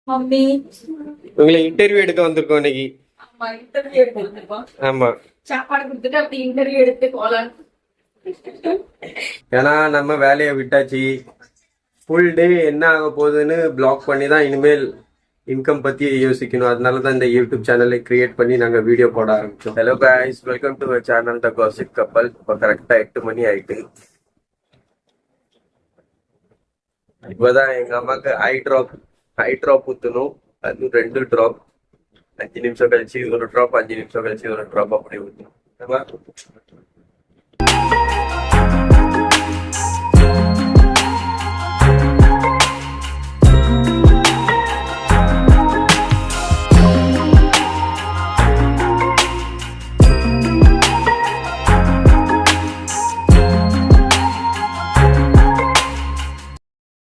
Mummy உங்களை interview எடுக்க வந்திருக்கோம் இன்னைக்கு. ஆமா இன்டர்வியூ எடுத்து வந்திருக்கோம். ஆமா, சாப்பாடு கொடுத்துட்டு அப்படி இன்டர்வியூ எடுத்து போலாம். ஏன்னா நம்ம வேலையை விட்டாச்சு. ஃபுல் டே என்ன ஆக போகுதுன்னு பிளாக் பண்ணி தான் இனிமேல் இன்கம் பத்தி யோசிக்கணும். அதனால தான் இந்த யூடியூப் சேனலை கிரியேட் பண்ணி நாங்க வீடியோ போட ஆரம்பிச்சோம். Hello guys, welcome to channel the gossip கப்பல். இப்போ கரெக்டா 8 மணி ஆயிட்டு. இப்போதான் எங்க அம்மாக்கு ஐ ட்ராப் ஊத்தணும். அது 2 ட்ராப், 5 நிமிஷம் கழிச்சு ஒரு ட்ராப், 5 நிமிஷம் கழிச்சு ஒரு ட்ராப், அப்படி ஊத்தணும்.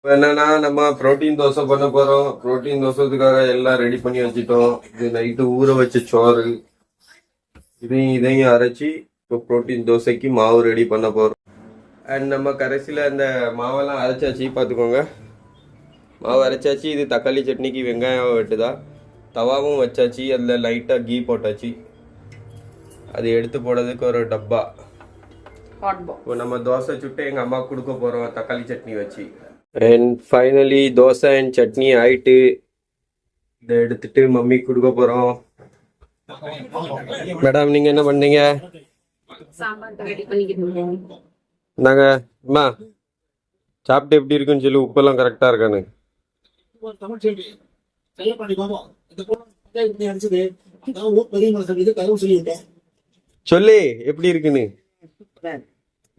என்னன்னா நம்ம புரோட்டீன் தோசை பண்ண போறோம். புரோட்டீன் தோசைக்காக எல்லாம் ரெடி பண்ணி வச்சுட்டோம். இது நைட்டு ஊற வச்ச சோறு, இதையும் அரைச்சி இப்போ புரோட்டீன் தோசைக்கு மாவு ரெடி பண்ண போறோம். அண்ட் நம்ம கடைசியில அந்த மாவெல்லாம் அரைச்சாச்சு, பார்த்துக்கோங்க. மாவு அரைச்சாச்சு. இது தக்காளி சட்னிக்கு வெங்காயம் வெட்டுதா, தவாவும் வச்சாச்சு. அதில் லைட்டாக கீ போட்டாச்சு. அது எடுத்து போடுறதுக்கு ஒரு டப்பா. இப்போ நம்ம தோசை சுட்டு எங்கள் அம்மா கொடுக்க போகிறோம் தக்காளி சட்னி வச்சு. And finally dosa and chutney ஆயிட்டு. இதை எடுத்துட்டு மம்மி கொடுக்க போகிறோம். மேடம், நீங்கள் என்ன பண்ணீங்க? நாங்க அம்மா சாப்பிட்டு எப்படி இருக்குன்னு சொல்லி உப்பெல்லாம் கரெக்டாக இருக்கானு சொல்லி எப்படி இருக்குன்னு.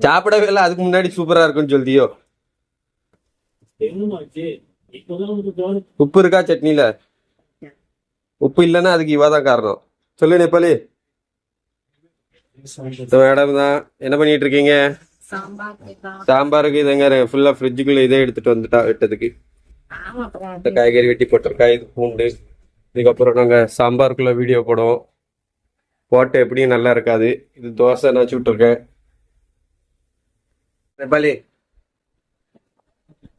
சாப்பிடவே இல்லை, அதுக்கு முன்னாடி சூப்பரா இருக்குன்னு சொல்லியோ. உப்பு இருக்கா சட்னில? உப்பு இல்லைன்னா அதுக்கு இவாதான் காரணம். சொல்லு நேபாளி. மேடம் தான் என்ன பண்ணிட்டு இருக்கீங்க? சாம்பாருக்கு இதுங்க ஃபுல்லா ஃப்ரிட்ஜுக்குள்ள இதே எடுத்துட்டு வந்துட்டா வெட்டதுக்கு. காய்கறி வெட்டி போட்டிருக்கா, இது பூண்டு. இதுக்கப்புறம் நாங்க சாம்பாருக்குள்ள வீடியோ போடுவோம். போட்டு எப்படியும் நல்லா இருக்காது. இது தோசை நான் சுட்டுருக்கேன். நேபாளி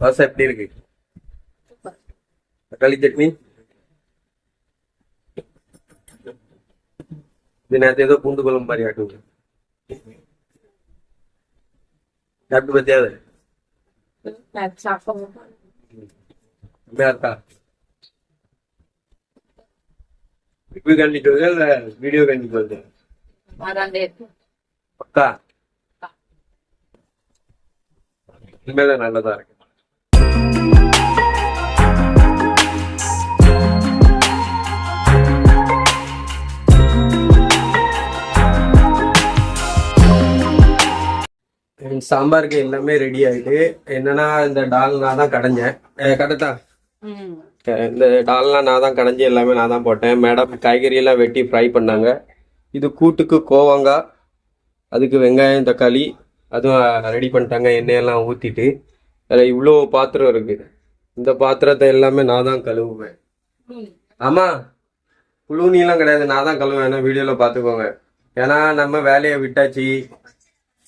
தோசை எப்படி இருக்கு? தக்காளி சட்னி இது நேரத்தை ஏதோ பூண்டு குழம்பு மாதிரி ஆக்குங்க. சாப்பிட்டு பத்தியாவது இருக்கா? ரிவ்யூ கண்டிட்டு வருது இல்ல வீடியோ கண்டிட்டு வருது? பக்கா இனிமேதான் நல்லதா இருக்கு. சாம்பாருக்கு எல்லாமே ரெடி ஆயிட்டு. என்னன்னா இந்த டால்னா தான் கடைஞ்சேன். கரெக்டா இந்த டால்னா நான் தான் கடைஞ்சி எல்லாமே நான் தான் போட்டேன். மேடம் காய்கறி எல்லாம் வெட்டி ஃப்ரை பண்ணாங்க. இது கூட்டுக்கு கோவங்காய், அதுக்கு வெங்காயம் தக்காளி அதுவும் ரெடி பண்ணிட்டாங்க. எண்ணெயெல்லாம் ஊற்றிட்டு அதில் இவ்வளோ பாத்திரம் இருக்கு. இந்த பாத்திரத்தை எல்லாமே நான் தான் கழுவுவேன். ஆமாம், புழுனிலாம் கிடையாது, நான் தான் கழுவுவேன். ஏன்னா வீடியோவில் பார்த்துக்கோங்க. ஏன்னா நம்ம வேலையை விட்டாச்சு.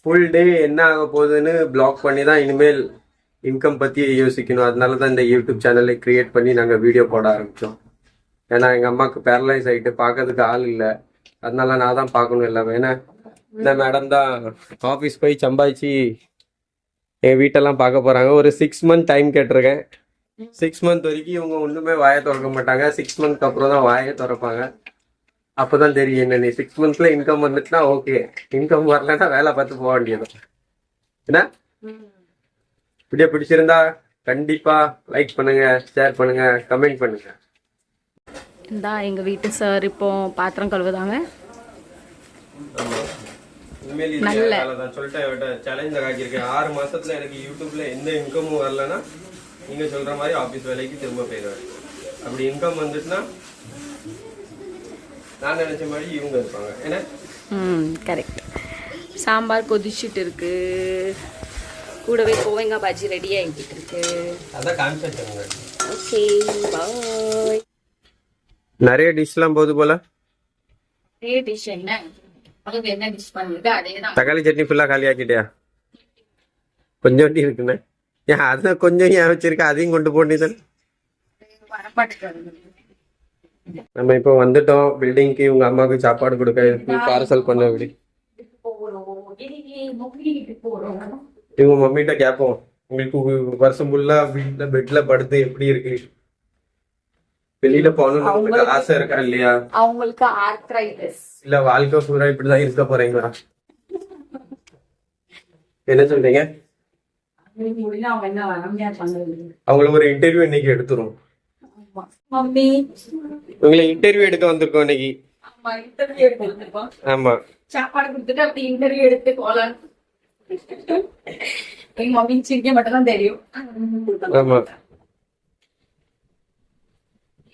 ஃபுல் டே என்ன ஆக போகுதுன்னு பிளாக் பண்ணி தான் இனிமேல் இன்கம் பற்றி யோசிக்கணும். அதனால தான் இந்த யூடியூப் சேனலை கிரியேட் பண்ணி நாங்கள் வீடியோ போட ஆரம்பித்தோம். ஏன்னா எங்கள் அம்மாவுக்கு பேரலைஸ் ஆகிட்டு பார்க்கறதுக்கு ஆள் இல்லை. அதனால நான் தான் பார்க்கணும் எல்லாமே. ஏன்னா இந்த மேடம் தான் ஆஃபீஸ் போய் சம்பாதிச்சு என் வீட்டெல்லாம் பார்க்க போகிறாங்க. ஒரு 6 மந்த் டைம் கேட்டிருக்கேன். 6 மந்த் வரைக்கும் இவங்க ஒன்றுமே வாயை திறக்க மாட்டாங்க. 6 மந்த்க்கு அப்புறம் தான் வாயை திறப்பாங்க. அப்போதான் தெரியும் என்ன. நீ 6 மந்த்ல இன்கம் வந்துட்டுனா ஓகே, இன்கம் வரலன்னா வேலை பார்த்து போக வேண்டியது. என்ன வீடியோ பிடிச்சிருந்தா கண்டிப்பா லைக் பண்ணுங்க, ஷேர் பண்ணுங்க, கமெண்ட் பண்ணுங்க. இந்தா எங்க வீட்டு சார் இப்போ பாத்திரம் கழுவுதாங்க. நல்ல சொல்லிட்டேன், சேலஞ்ச் ஆக்கியிருக்கேன். 6 மாசத்துல எனக்கு யூடியூப்ல எந்த இன்கமும் வரலன்னா நீங்க சொல்ற மாதிரி ஆபீஸ் வேலைக்கு திரும்ப போயிடுவேன். அப்படி இன்கம் வந்துட்டுனா நான் நினைச்ச மாதிரி இவங்க இருப்பாங்க. என்ன கரெக்ட். சாம்பார் கொதிச்சுட்டு இருக்கு, கூடவே கோவங்காய் பாஜி ரெடி ஆகிட்டு இருக்கு. அதான் காமிச்சாங்க. Okay bye. நிறைய டிஷ்லாம் போகுது போல. நிறைய டிஷ் என்ன? அதுக்கு என்ன டிஷ் பண்ணிருக்கு? அதேதான். தக்காளி சட்னி ஃபுல்லா காலி ஆக்கிட்டியா? கொஞ்சோண்டி இருக்குண்ணே. ஏன் அதை கொஞ்சம் ஏன் வச்சிருக்க, அதையும் கொண்டு போனீதான். வரமாட்டேங்குது. நம்ம இப்போ வந்துட்டோம் பில்டிங்க்கு. உங்க அம்மாவுக்கு சாப்பாடு கொடுக்க பார்சல் பண்ண விடி. இவங்க மம்மிட்ட கேட்போம், உங்களுக்கு வருஷம் ஃபுல்லா வீட்டுல பெட்ல படுத்து எப்படி இருக்கு, வெளியில போகணும்னு ஆசை இருக்கா இல்லையா? அவங்களுக்கு ஆர்த்ரைட்டிஸ். இல்ல வாழ்க்கை பூரா இப்படிதான் இருக்க போறீங்களா? என்ன சொல்றீங்க? அவங்க என்ன வளமையா பண்றது? அவங்களுக்கு ஒரு இன்டர்வியூ இன்னைக்கு எடுத்துரும். மம்மி உங்களை இன்டர்வியூ எடுக்க வந்திருக்கோம் இன்னைக்கு. ஆமா, இன்டர்வியூ எடுத்து வந்திருக்கோம். ஆமா, சாப்பாடு கொடுத்துட்டு அப்படி இன்டர்வியூ எடுத்து போலாம். எங்க மம்மி சிரிக்க மட்டும் தான் தெரியும். ஆமா.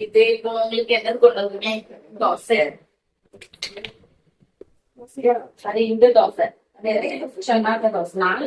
இது இப்போ உங்களுக்கு என்னது கொண்டு வந்து தோசை. அது இந்த தோசை, சொன்னாக்க தோசை. நாலு